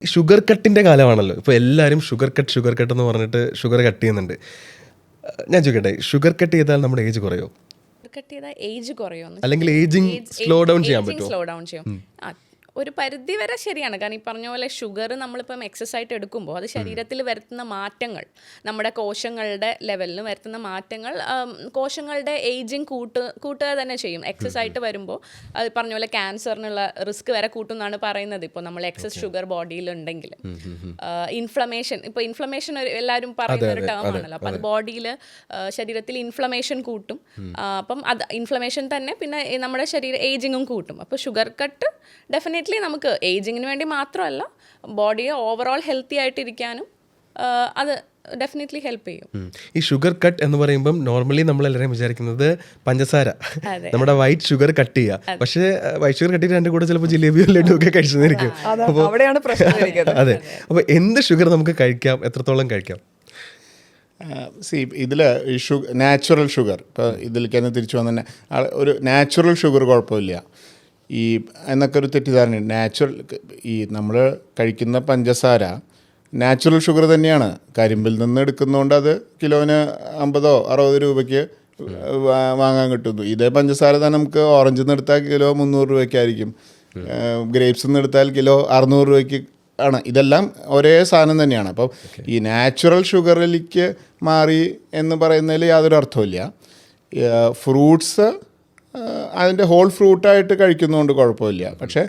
Sugar കട്ടിൻ്റെ കാലമാണല്ലോ. ഇപ്പോൾ എല്ലാവരും sugar cut എന്ന് പറഞ്ഞിട്ട് ഷുഗർ കട്ട് ചെയ്യുന്നുണ്ട്. ഞാൻ ചോദിക്കട്ടെ, ഷുഗർ കട്ട് ചെയ്താൽ നമ്മുടെ ഏജ് കുറയോ? കട്ട് ചെയ്താൽ ഏജ് കുറയുമെന്ന് അല്ലെങ്കിൽ ഏജിങ് സ്ലോ ഡൗൺ ചെയ്യാൻ പറ്റുമോ? സ്ലോ ഡൗൺ ചെയ്യും. ഒരു പരിധി വരെ ശരിയാണ്. കാരണം ഈ പറഞ്ഞ പോലെ ഷുഗർ നമ്മളിപ്പം എക്സസ് ആയിട്ട് എടുക്കുമ്പോൾ അത് ശരീരത്തിൽ വരുത്തുന്ന മാറ്റങ്ങൾ, നമ്മുടെ കോശങ്ങളുടെ ലെവലിൽ വരുത്തുന്ന മാറ്റങ്ങൾ കോശങ്ങളുടെ ഏജിങ് കൂട്ടുക തന്നെ ചെയ്യും. എക്സസ് ആയിട്ട് വരുമ്പോൾ അത് പറഞ്ഞ പോലെ ക്യാൻസറിനുള്ള റിസ്ക് വരെ കൂട്ടും എന്നാണ് പറയുന്നത്. ഇപ്പോൾ നമ്മൾ എക്സസ് ഷുഗർ ബോഡിയിലുണ്ടെങ്കിൽ ഇൻഫ്ലമേഷൻ എല്ലാവരും പറയുന്ന ഒരു ടേം ആണല്ലോ. അപ്പം അത് ബോഡിയിൽ ശരീരത്തിൽ ഇൻഫ്ലമേഷൻ കൂട്ടും. അപ്പം അത് ഇൻഫ്ലമേഷൻ തന്നെ പിന്നെ നമ്മുടെ ഏജിങ്ങും കൂട്ടും. അപ്പോൾ ഷുഗർ കട്ട് ഡെഫിനറ്റ്ലി നമുക്ക് ഏജിങ്ങിന് വേണ്ടി മാത്രമല്ല, ബോഡിയെ ഓവറോൾ ഹെൽത്തി ആയിട്ടിരിക്കാനും അത് ഡെഫിനറ്റ്ലി ഹെൽപ്പ് ചെയ്യും. ഈ ഷുഗർ കട്ട് എന്ന് പറയുമ്പം നോർമലി നമ്മളെല്ലാവരും വിചാരിക്കുന്നത് പഞ്ചസാര, നമ്മുടെ വൈറ്റ് ഷുഗർ കട്ട് ചെയ്യുക. പക്ഷേ വൈറ്റ് ഷുഗർ കട്ട് ചെയ്ത് എൻ്റെ കൂടെ ചിലപ്പോൾ ജിലേബിയോ ലഡു ഒക്കെ കഴിച്ചെന്നിരിക്കും. അതെ. അപ്പോൾ എന്ത് ഷുഗർ നമുക്ക് കഴിക്കാം, എത്രത്തോളം കഴിക്കാം? ഇതിൽ നാച്ചുറൽ ഷുഗർ, ഇപ്പോൾ ഇതിലേക്ക് തന്നെ തിരിച്ചു വന്നെ ഒരു നാച്ചുറൽ ഷുഗർ കുഴപ്പമില്ല എന്നൊക്കെ ഒരു തെറ്റിദ്ധാരണയുണ്ട്. നാച്ചുറൽ ഈ നമ്മൾ കഴിക്കുന്ന പഞ്ചസാര നാച്ചുറൽ ഷുഗർ തന്നെയാണ്. കരിമ്പിൽ നിന്ന് എടുക്കുന്നതുകൊണ്ട് അത് കിലോന് 50-60 രൂപയ്ക്ക് വാങ്ങാൻ കിട്ടുന്നു. ഇതേ പഞ്ചസാര തന്നെ നമുക്ക് ഓറഞ്ചിൽ നിന്ന് എടുത്താൽ കിലോ 300 രൂപയ്ക്കായിരിക്കും, ഗ്രേപ്സിൽ നിന്ന് എടുത്താൽ കിലോ 600 രൂപയ്ക്ക് ആണ്. ഇതെല്ലാം ഒരേ സാധനം തന്നെയാണ്. അപ്പം ഈ നാച്ചുറൽ ഷുഗറിലേക്ക് മാറി എന്ന് പറയുന്നതിൽ യാതൊരു അർത്ഥമില്ല. ഫ്രൂട്ട്സ് അതിൻ്റെ ഹോൾ ഫ്രൂട്ടായിട്ട് കഴിക്കുന്നതുകൊണ്ട് കുഴപ്പമില്ല. പക്ഷേ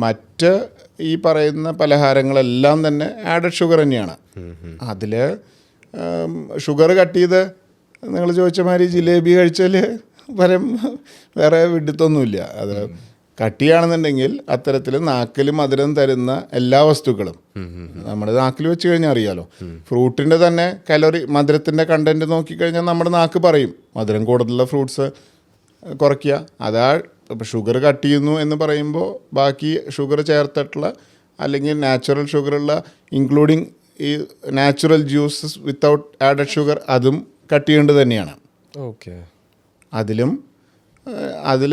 മറ്റ് ഈ പറയുന്ന പലഹാരങ്ങളെല്ലാം തന്നെ ആഡഡ് ഷുഗർ തന്നെയാണ്. അതിൽ ഷുഗർ കട്ട് ചെയ്ത് നിങ്ങൾ ചോദിച്ച മാതിരി ജിലേബി കഴിച്ചാൽ വേറെ വിഡിത്തൊന്നുമില്ല. അത് കട്ടിയാണെന്നുണ്ടെങ്കിൽ അത്തരത്തിൽ നാക്കിൽ മധുരം തരുന്ന എല്ലാ വസ്തുക്കളും നമ്മുടെ നാക്കിൽ വെച്ച് കഴിഞ്ഞാൽ അറിയാലോ. ഫ്രൂട്ടിൻ്റെ തന്നെ മധുരത്തിൻ്റെ കണ്ടൻറ്റ് നോക്കിക്കഴിഞ്ഞാൽ നമ്മുടെ നാക്ക് പറയും മധുരം കൂടുതലുള്ള ഫ്രൂട്ട്സ് കുറയ്ക്കുക. ഇപ്പോൾ ഷുഗർ കട്ട് ചെയ്യുന്നു എന്ന് പറയുമ്പോൾ ബാക്കി ഷുഗർ ചേർത്തിട്ടുള്ള അല്ലെങ്കിൽ നാച്ചുറൽ ഷുഗറുള്ള ഇൻക്ലൂഡിങ് ഈ natural juices without added sugar അതും കട്ട് ചെയ്യേണ്ടത് തന്നെയാണ്. ഓക്കെ. അതിൽ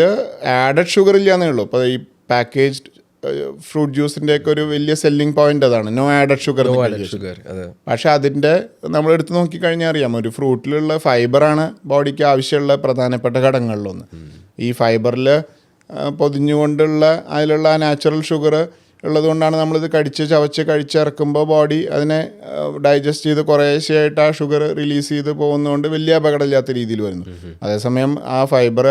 ആഡഡ് ഷുഗർ ഇല്ലയെന്നേ ഉള്ളൂ. ഇപ്പോൾ ഈ പാക്കേജ്ഡ് ഫ്രൂട്ട് ജ്യൂസിൻ്റെയൊക്കെ ഒരു വലിയ സെല്ലിംഗ് പോയിന്റ് അതാണ്, നോ ആഡഡ് ഷുഗർ. പക്ഷെ അതിൻ്റെ നമ്മളെടുത്ത് നോക്കിക്കഴിഞ്ഞാൽ അറിയാം, ഒരു ഫ്രൂട്ടിലുള്ള ഫൈബറാണ് ബോഡിക്ക് ആവശ്യമുള്ള പ്രധാനപ്പെട്ട ഘടകങ്ങളിലൊന്ന്. ഈ ഫൈബറിൽ പൊതിഞ്ഞുകൊണ്ടുള്ള അതിലുള്ള നാച്ചുറൽ ഷുഗർ ഉള്ളതുകൊണ്ടാണ് നമ്മളിത് ചവച്ച് കഴിച്ചിറക്കുമ്പോൾ ബോഡി അതിനെ ഡൈജസ്റ്റ് ചെയ്ത് കുറേശ്ശെയായിട്ട് ആ ഷുഗർ റിലീസ് ചെയ്ത് പോകുന്നതുകൊണ്ട് വലിയ അപകടമില്ലാത്ത രീതിയിൽ വരുന്നു. അതേസമയം ആ ഫൈബർ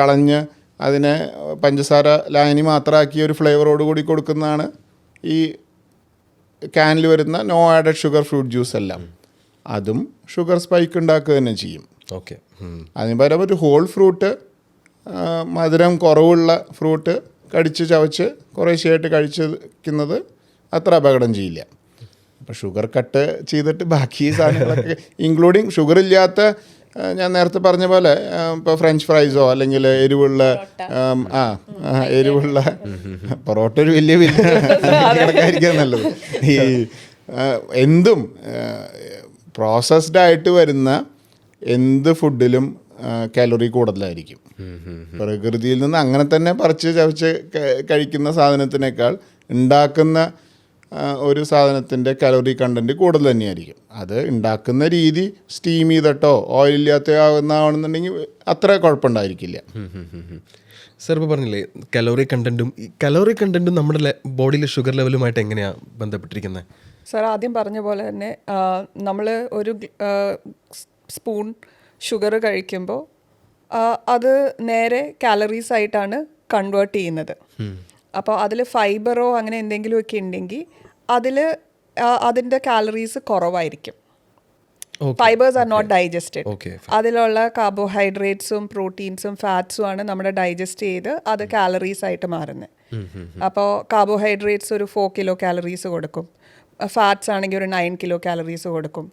കളഞ്ഞ് അതിനെ പഞ്ചസാര ലായനി മാത്രമാക്കി ഒരു ഫ്ലേവറോട് കൂടി കൊടുക്കുന്നതാണ് ഈ ക്യാനിൽ വരുന്ന no added sugar fruit juice എല്ലാം. അതും ഷുഗർ സ്പൈക്ക് ഉണ്ടാക്കുക തന്നെ ചെയ്യും. ഓക്കെ. അതിന് പകരം ഒരു ഹോൾ ഫ്രൂട്ട്, മധുരം കുറവുള്ള ഫ്രൂട്ട് ചവച്ച് കുറേശ്ശെയായിട്ട് കഴിക്കുന്നത് അത്ര അപകടം ചെയ്യില്ല. അപ്പോൾ ഷുഗർ കട്ട് ചെയ്തിട്ട് ബാക്കി സാധനങ്ങളൊക്കെ ഇൻക്ലൂഡിങ് ഷുഗർ ഇല്ലാത്ത, ഞാൻ നേരത്തെ പറഞ്ഞ പോലെ ഇപ്പോൾ ഫ്രഞ്ച് ഫ്രൈസോ അല്ലെങ്കിൽ എരിവുള്ള പൊറോട്ട ഒരു വലിയ കിടക്കായിരിക്കാൻ നല്ലത്. ഈ എന്തും പ്രോസസ്ഡ് ആയിട്ട് വരുന്ന എന്ത് ഫുഡിലും കാലറി കൂടുതലായിരിക്കും. പ്രകൃതിയിൽ നിന്ന് അങ്ങനെ തന്നെ പറിച്ച് ചവച്ച് കഴിക്കുന്ന സാധനത്തിനേക്കാൾ ഉണ്ടാക്കുന്ന ഒരു സാധനത്തിൻ്റെ കാലറി കണ്ടൻറ്റ് കൂടുതൽ തന്നെയായിരിക്കും. അത് ഉണ്ടാക്കുന്ന രീതി സ്റ്റീം ചെയ്തിട്ടോ ഓയിൽ ഇല്ലാത്ത ആവുന്നതാണെന്നുണ്ടെങ്കിൽ അത്ര കുഴപ്പമുണ്ടായിരിക്കില്ല. സർ ഇപ്പോൾ പറഞ്ഞില്ലേ കലോറി കണ്ടൻറ്റും നമ്മുടെ ബോഡിയിലെ ഷുഗർ ലെവലുമായിട്ട് എങ്ങനെയാണ് ബന്ധപ്പെട്ടിരിക്കുന്നത്? സർ ആദ്യം പറഞ്ഞ പോലെ തന്നെ നമ്മൾ ഒരു സ്പൂൺ ഷുഗർ കഴിക്കുമ്പോൾ അത് നേരെ കാലറീസ് ആയിട്ടാണ് കൺവേർട്ട് ചെയ്യുന്നത്. അപ്പോൾ അതിൽ ഫൈബറോ അങ്ങനെ എന്തെങ്കിലുമൊക്കെ ഉണ്ടെങ്കിൽ അതിൻ്റെ കാലറീസ് കുറവായിരിക്കും. Fibres are not digested. അതിലുള്ള കാർബോഹൈഡ്രേറ്റ്സും പ്രോട്ടീൻസും ഫാറ്റ്സും ആണ് നമ്മുടെ ഡൈജസ്റ്റ് ചെയ്ത് അത് കാലറീസ് ആയിട്ട് മാറുന്നത്. അപ്പോൾ കാർബോഹൈഡ്രേറ്റ്സ് ഒരു 4 കിലോ കാലറീസ് കൊടുക്കും, ഫാറ്റ്സ് ആണെങ്കിൽ ഒരു 9 കിലോ കാലറീസ് കൊടുക്കും,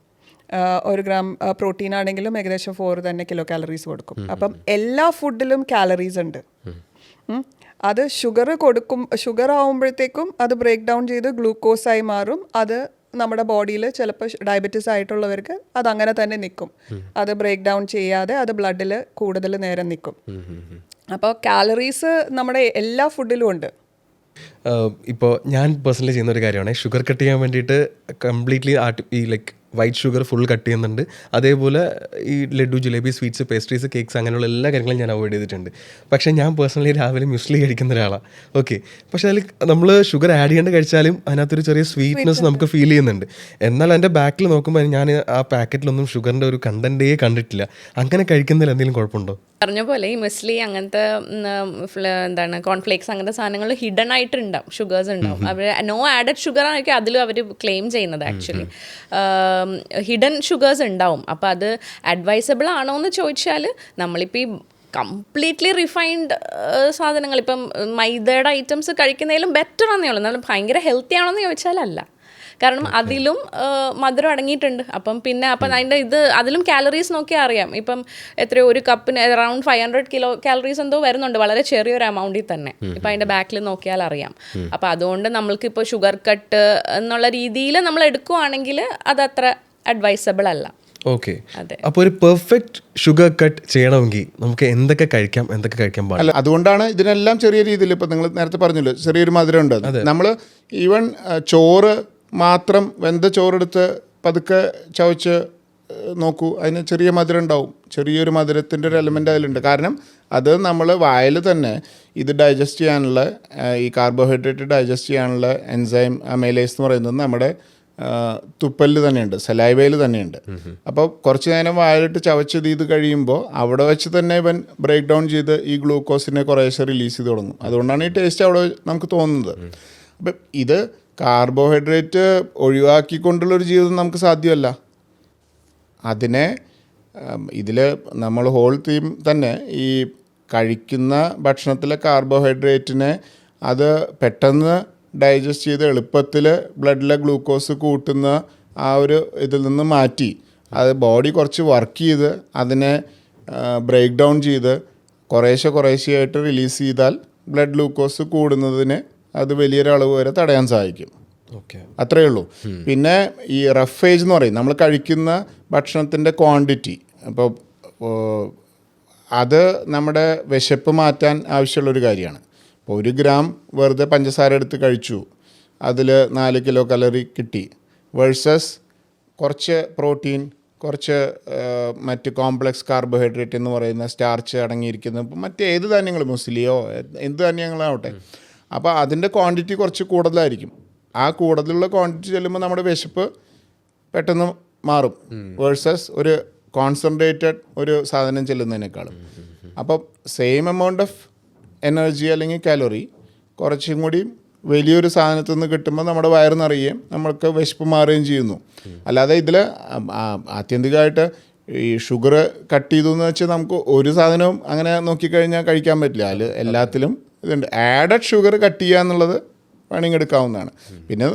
1 ഗ്രാം പ്രോട്ടീൻ ആണെങ്കിലും ഏകദേശം 4 തന്നെ കിലോ കാലറീസ് കൊടുക്കും. അപ്പം എല്ലാ ഫുഡിലും കാലറീസ് ഉണ്ട്. അത് ഷുഗർ ആവുമ്പോഴത്തേക്കും അത് ബ്രേക്ക് ഡൗൺ ചെയ്ത് ഗ്ലൂക്കോസായി മാറും. അത് നമ്മുടെ ബോഡിയിൽ ചിലപ്പോൾ ഡയബറ്റീസ് ആയിട്ടുള്ളവർക്ക് അതങ്ങനെ തന്നെ നിൽക്കും. അത് ബ്രേക്ക് ഡൗൺ ചെയ്യാതെ അത് ബ്ലഡിൽ കൂടുതൽ നേരം നിൽക്കും. അപ്പോൾ കാലറീസ് നമ്മുടെ എല്ലാ ഫുഡിലും ഉണ്ട്. ഇപ്പോൾ ഞാൻ പേഴ്സണലി ചെയ്യുന്ന ഒരു കാര്യമാണ് ഷുഗർ കട്ട് ചെയ്യാൻ വേണ്ടിയിട്ട് കംപ്ലീറ്റ്ലി ഈ like white sugar full cut ചെയ്യുന്നുണ്ട്. അതേപോലെ ഈ laddu, jalebi, sweets, pastries, cakes അങ്ങനെയുള്ള എല്ലാ കാര്യങ്ങളും ഞാൻ അവോയ്ഡ് ചെയ്തിട്ടുണ്ട്. പക്ഷേ ഞാൻ പേഴ്സണലി രാവിലെ മ്യൂസ്ലി കഴിക്കുന്ന ഒരാളാണ്. ഓക്കെ, പക്ഷേ അതിൽ നമ്മൾ ഷുഗർ ആഡ് ചെയ്യേണ്ട കഴിച്ചാലും അതിനകത്തൊരു ചെറിയ സ്വീറ്റ്നെസ് നമുക്ക് ഫീൽ ചെയ്യുന്നുണ്ട്. എന്നാൽ എൻ്റെ ബാക്കിൽ നോക്കുമ്പോൾ ഞാൻ ആ പാക്കറ്റിലൊന്നും ഷുഗറിൻ്റെ ഒരു കണ്ടൻറ്റേ കണ്ടിട്ടില്ല. അങ്ങനെ കഴിക്കുന്നതിൽ എന്തെങ്കിലും കുഴപ്പമുണ്ടോ? പറഞ്ഞ പോലെ ഈ മുസ്ലി അങ്ങനത്തെ എന്താണ് കോൺഫ്ലേക്സ് അങ്ങനത്തെ സാധനങ്ങൾ ഹിഡൻ ആയിട്ടുണ്ടാവും, ഷുഗേഴ്സ് ഉണ്ടാവും. അവർ നോ ആഡഡ് ഷുഗർ ആയിരിക്കും അതിലും അവർ ക്ലെയിം ചെയ്യുന്നത്. ആക്ച്വലി ഹിഡൻ ഷുഗേഴ്സ് ഉണ്ടാവും. അപ്പോൾ അത് അഡ്വൈസബിൾ ആണോ എന്ന് ചോദിച്ചാൽ നമ്മളിപ്പോൾ ഈ കംപ്ലീറ്റ്ലി റിഫൈൻഡ് സാധനങ്ങൾ ഇപ്പം മൈദയുടെ ഐറ്റംസ് കഴിക്കുന്നതിലും ബെറ്റർ ആണെന്നേ ഉള്ളൂ. എന്നാലും ഭയങ്കര ഹെൽത്തി ആണോ എന്ന് ചോദിച്ചാൽ അല്ല. കാരണം അതിലും മധുരം അടങ്ങിയിട്ടുണ്ട്. അപ്പം അതിൻ്റെ അതിലും കാലറീസ് നോക്കിയാൽ അറിയാം. ഇപ്പം എത്രയോ ഒരു കപ്പിന് അറൗണ്ട് 500 കാലറീസ് എന്തോ വരുന്നുണ്ട്, വളരെ ചെറിയൊരു എമൗണ്ടിൽ തന്നെ. ഇപ്പം അതിൻ്റെ ബാക്കിൽ നോക്കിയാൽ അറിയാം. അപ്പം അതുകൊണ്ട് നമ്മൾക്കിപ്പോൾ ഷുഗർ കട്ട് എന്നുള്ള രീതിയിൽ നമ്മൾ എടുക്കുവാണെങ്കിൽ അതത്ര അഡ്വൈസബിൾ അല്ല. ഓക്കെ, അപ്പോൾ ഒരു പെർഫെക്റ്റ് ഷുഗർ കട്ട് ചെയ്യണമെങ്കിൽ നമുക്ക് എന്തൊക്കെ കഴിക്കാം, എന്തൊക്കെ കഴിക്കാൻ പാടില്ല? അല്ല, അതുകൊണ്ടാണ് ഇതിനെല്ലാം ചെറിയ രീതിയിൽ ഇപ്പം നിങ്ങൾ നേരത്തെ പറഞ്ഞല്ലോ ചെറിയൊരു മധുരം ഉണ്ട്. നമ്മൾ ഈവൻ ചോറ് മാത്രം വെന്ത ചോറെടുത്ത് പതുക്കെ ചവച്ച് നോക്കൂ, അതിന് ചെറിയ മധുരം ഉണ്ടാവും. ചെറിയൊരു മധുരത്തിൻ്റെ ഒരു എലമെൻ്റ് അതിലുണ്ട്. കാരണം അത് നമ്മൾ വായിൽ തന്നെ ഇത് ഡൈജസ്റ്റ് ചെയ്യാനുള്ള ഈ കാർബോഹൈഡ്രേറ്റ് ഡൈജസ്റ്റ് ചെയ്യാനുള്ള എൻസൈം അമൈലേസ് എന്ന് പറയുന്നത് നമ്മുടെ തുപ്പലിൽ തന്നെയുണ്ട്, സലൈവയിൽ തന്നെയുണ്ട്. അപ്പോൾ കുറച്ച് നേരം വായിലിട്ട് ചവച്ച് ഇത് കഴിയുമ്പോൾ അവിടെ വെച്ച് തന്നെ ഇവൻ ബ്രേക്ക് ഡൗൺ ചെയ്ത് ഈ ഗ്ലൂക്കോസിനെ കുറേശ്ശെ റിലീസ് ചെയ്ത് തുടങ്ങും. അതുകൊണ്ടാണ് ഈ ടേസ്റ്റ് അവിടെ നമുക്ക് തോന്നുന്നത്. അപ്പം ഇത് കാർബോഹൈഡ്രേറ്റ് ഒഴിവാക്കിക്കൊണ്ടുള്ളൊരു ജീവിതം നമുക്ക് സാധ്യമല്ല. അതിനെ ഇതിൽ നമ്മൾ ഹോൾ തീം തന്നെ ഈ കഴിക്കുന്ന ഭക്ഷണത്തിലെ കാർബോഹൈഡ്രേറ്റിനെ അത് പെട്ടെന്ന് ഡൈജസ്റ്റ് ചെയ്ത് എളുപ്പത്തിൽ ബ്ലഡിലെ ഗ്ലൂക്കോസ് കൂട്ടുന്ന ആ ഒരു ഇതിൽ നിന്ന് മാറ്റി അത് ബോഡി കുറച്ച് വർക്ക് ചെയ്ത് അതിനെ ബ്രേക്ക് ഡൗൺ ചെയ്ത് കുറേശ്ശെയായിട്ട് റിലീസ് ചെയ്താൽ ബ്ലഡ് ഗ്ലൂക്കോസ് കൂടുന്നതിന് അത് വലിയൊരളവ് വരെ തടയാൻ സാധിക്കും. അത്രയേ ഉള്ളൂ. പിന്നെ ഈ റഫേജ് എന്ന് പറയും, നമ്മൾ കഴിക്കുന്ന ഭക്ഷണത്തിൻ്റെ ക്വാണ്ടിറ്റി. അപ്പോൾ അത് നമ്മുടെ വിശപ്പ് മാറ്റാൻ ആവശ്യമുള്ളൊരു കാര്യമാണ്. ഇപ്പോൾ 1 ഗ്രാം വെറുതെ പഞ്ചസാര എടുത്ത് കഴിച്ചു, അതിൽ 4 കിലോ കലറി കിട്ടി. വേഴ്സസ് കുറച്ച് പ്രോട്ടീൻ, കുറച്ച് മറ്റ് കോംപ്ലക്സ് കാർബോഹൈഡ്രേറ്റ് എന്ന് പറയുന്ന സ്റ്റാർച്ച് അടങ്ങിയിരിക്കുന്ന മറ്റേത് ധാന്യങ്ങൾ, മുസ്ലിയോ എന്ത് ധാന്യങ്ങളാവട്ടെ, അപ്പോൾ അതിൻ്റെ ക്വാണ്ടിറ്റി കുറച്ച് കൂടുതലായിരിക്കും. ആ കൂടുതലുള്ള ക്വാണ്ടിറ്റി ചെല്ലുമ്പോൾ നമ്മുടെ വിശപ്പ് പെട്ടെന്ന് മാറും വേഴ്സസ് ഒരു കോൺസെൻട്രേറ്റഡ് ഒരു സാധനം ചെല്ലുന്നതിനേക്കാളും. അപ്പം സെയിം എമൗണ്ട് ഓഫ് എനർജി അല്ലെങ്കിൽ കാലറി കുറച്ചും കൂടി വലിയൊരു സാധനത്തിൽ നിന്ന് കിട്ടുമ്പോൾ നമ്മുടെ വയറ് നിറയുകയും നമ്മൾക്ക് വിശപ്പ് മാറുകയും ചെയ്യുന്നു. അല്ലാതെ ഇതിൽ ആത്യന്തികമായിട്ട് ഈ ഷുഗർ കട്ട് ചെയ്തു എന്ന് വെച്ചാൽ നമുക്ക് ഒരു സാധനവും അങ്ങനെ നോക്കിക്കഴിഞ്ഞാൽ കഴിക്കാൻ പറ്റില്ല. അതിൽ എല്ലാത്തിലും ഇതുണ്ട്. ആഡഡ് ഷുഗർ കട്ട് ചെയ്യുക എന്നുള്ളത് വേണമെങ്കിൽ എടുക്കാവുന്നതാണ്. പിന്നെ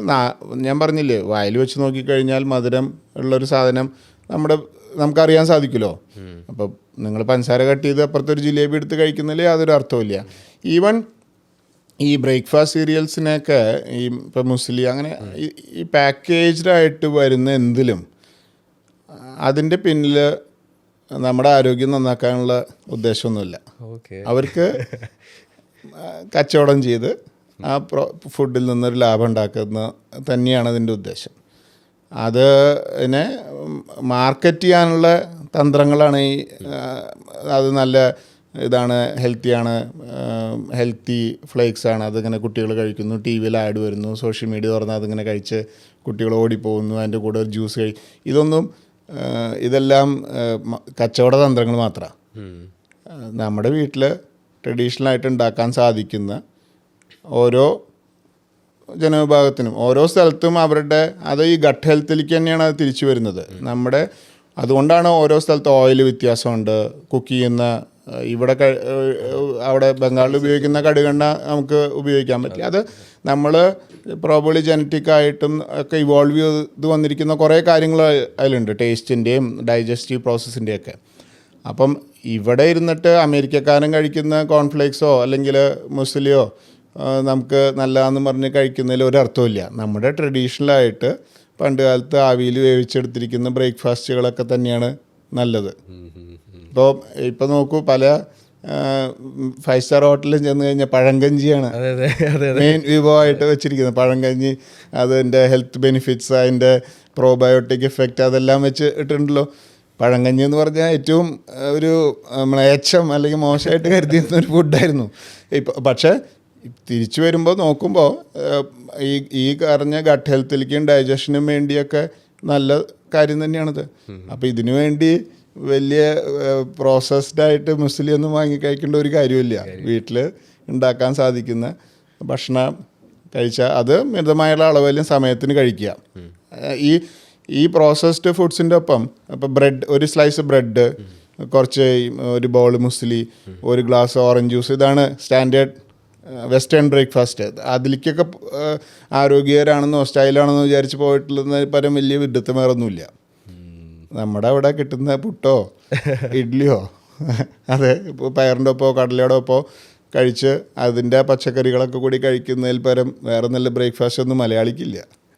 ഞാൻ പറഞ്ഞില്ലേ, വായിൽ വെച്ച് നോക്കിക്കഴിഞ്ഞാൽ മധുരം ഉള്ളൊരു സാധനം നമുക്കറിയാൻ സാധിക്കുമല്ലോ. അപ്പോൾ നിങ്ങൾ പഞ്ചസാര കട്ട് ചെയ്ത് അപ്പുറത്തൊരു ജിലേബി എടുത്ത് കഴിക്കുന്നതിൽ യാതൊരു അർത്ഥമില്ല. ഈവൻ ഈ ബ്രേക്ക്ഫാസ്റ്റ് സീരിയൽസിനൊക്കെ ഈ ഇപ്പം മുസ്ലി അങ്ങനെ ഈ പാക്കേജ്ഡായിട്ട് വരുന്ന എന്തിലും അതിൻ്റെ പിന്നിൽ നമ്മുടെ ആരോഗ്യം നന്നാക്കാനുള്ള ഉദ്ദേശമൊന്നുമില്ല. അവർക്ക് കച്ചവടം ചെയ്ത് ആ ഫുഡിൽ നിന്നൊരു ലാഭം ഉണ്ടാക്കുന്ന തന്നെയാണ് അതിൻ്റെ ഉദ്ദേശം. അതിനെ മാർക്കറ്റ് ചെയ്യാനുള്ള തന്ത്രങ്ങളാണ് ഈ അത് നല്ല ഇതാണ്, ഹെൽത്തിയാണ്, ഹെൽത്തി ഫ്ലേക്സ് ആണ്, അതിങ്ങനെ കുട്ടികൾ കഴിക്കുന്നു, ടി വിയിൽ ആഡ് വരുന്നു, സോഷ്യൽ മീഡിയ തുറന്നാൽ അതിങ്ങനെ കഴിച്ച് കുട്ടികൾ ഓടിപ്പോകുന്നു, അതിൻ്റെ കൂടെ ഒരു ജ്യൂസ് ഇതെല്ലാം കച്ചവട തന്ത്രങ്ങൾ മാത്രമാണ്. നമ്മുടെ വീട്ടിൽ ട്രഡീഷണലായിട്ട് ഉണ്ടാക്കാൻ സാധിക്കുന്ന ഓരോ ജനവിഭാഗത്തിനും ഓരോ സ്ഥലത്തും അവരുടെ അത് ഈ ഗട്ട് ഹെൽത്തിലേക്ക് തന്നെയാണ് അത് തിരിച്ചു വരുന്നത്. അതുകൊണ്ടാണ് ഓരോ സ്ഥലത്ത് ഓയിൽ വ്യത്യാസമുണ്ട്. കുക്ക് ചെയ്യുന്ന അവിടെ ബംഗാളിൽ ഉപയോഗിക്കുന്ന കടുകെണ്ണ നമുക്ക് ഉപയോഗിക്കാൻ പറ്റില്ല. അത് നമ്മൾ പ്രോബബ്ലി ജനറ്റിക്കായിട്ടും ഒക്കെ ഇവോൾവ് ചെയ്ത് വന്നിരിക്കുന്ന കുറേ കാര്യങ്ങൾ അതിലുണ്ട്, ടേസ്റ്റിൻ്റെയും ഡൈജസ്റ്റീവ് പ്രോസസ്സിൻ്റെയൊക്കെ. അപ്പം ഇവിടെ ഇരുന്നിട്ട് അമേരിക്കക്കാരൻ കഴിക്കുന്ന കോൺഫ്ലേക്സോ അല്ലെങ്കിൽ മുസ്ലിയോ നമുക്ക് നല്ലതാണെന്ന് പറഞ്ഞ് കഴിക്കുന്നതിൽ ഒരർത്ഥമില്ല. നമ്മുടെ ട്രഡീഷണലായിട്ട് പണ്ട് കാലത്ത് ആവിയിൽ വേവിച്ചെടുത്തിരിക്കുന്ന ബ്രേക്ക്ഫാസ്റ്റുകളൊക്കെ തന്നെയാണ് നല്ലത്. ഇപ്പോൾ നോക്കൂ, പല ഫൈവ് സ്റ്റാർ ഹോട്ടലിൽ ചെന്ന് കഴിഞ്ഞാൽ പഴങ്കഞ്ചിയാണ് അതെ അതെ അതെ അതെ മെയിൻ വിഭവമായിട്ട് വെച്ചിരിക്കുന്നത്. പഴങ്കഞ്ഞി, അതിൻ്റെ ഹെൽത്ത് ബെനിഫിറ്റ്സ്, അതിൻ്റെ പ്രോബയോട്ടിക് എഫക്റ്റ് അതെല്ലാം വെച്ച് ഇട്ടിട്ടുണ്ടല്ലോ. പഴങ്കഞ്ഞി എന്ന് പറഞ്ഞാൽ ഏറ്റവും ഒരു മ്ലേച്ഛം അല്ലെങ്കിൽ മോശമായിട്ട് കരുതിയിരുന്ന ഒരു ഫുഡായിരുന്നു. ഇപ്പോൾ പക്ഷേ തിരിച്ചു വരുമ്പോൾ നോക്കുമ്പോൾ ഈ പറഞ്ഞ ഗട്ട് ഹെൽത്തിലേക്കും ഡൈജഷനും വേണ്ടിയൊക്കെ നല്ല കാര്യം തന്നെയാണത്. അപ്പോൾ ഇതിനു വേണ്ടി വലിയ പ്രോസസ്ഡ് ആയിട്ട് മുസ്ലി ഒന്നും വാങ്ങി കഴിക്കേണ്ട ഒരു കാര്യമില്ല. വീട്ടിൽ ഉണ്ടാക്കാൻ സാധിക്കുന്ന ഭക്ഷണം കഴിച്ചാൽ അത് മിതമായുള്ള അളവിലും സമയത്തിന് കഴിക്കുക. ഈ പ്രോസസ്ഡ് ഫുഡ്സിൻ്റെ ഒപ്പം ഇപ്പോൾ ബ്രെഡ്, ഒരു സ്ലൈസ് ബ്രെഡ്, കുറച്ച് ഒരു ബൗൾ മുസ്ലി, ഒരു ഗ്ലാസ് ഓറഞ്ച് ജ്യൂസ്, ഇതാണ് സ്റ്റാൻഡേർഡ് വെസ്റ്റേൺ ബ്രേക്ക്ഫാസ്റ്റ്. അതിലേക്കൊക്കെ ആരോഗ്യകരമാണെന്നോ സ്റ്റൈലാണെന്നോ വിചാരിച്ച് പോയിട്ടുള്ളതിന് പരം വലിയ വിഡ്ഢിത്തമേറൊന്നുമില്ല. നമ്മുടെ അവിടെ കിട്ടുന്ന പുട്ടോ ഇഡ്ഡലിയോ അതെ ഇപ്പോൾ പയറിൻ്റെ ഒപ്പോ കടലയുടെ ഒപ്പോ കഴിച്ച് അതിൻ്റെ പച്ചക്കറികളൊക്കെ കൂടി കഴിക്കുന്നതിൽ പരം വേറെ നല്ല ബ്രേക്ക്ഫാസ്റ്റ് ഒന്നും മലയാളിക്കില്ല.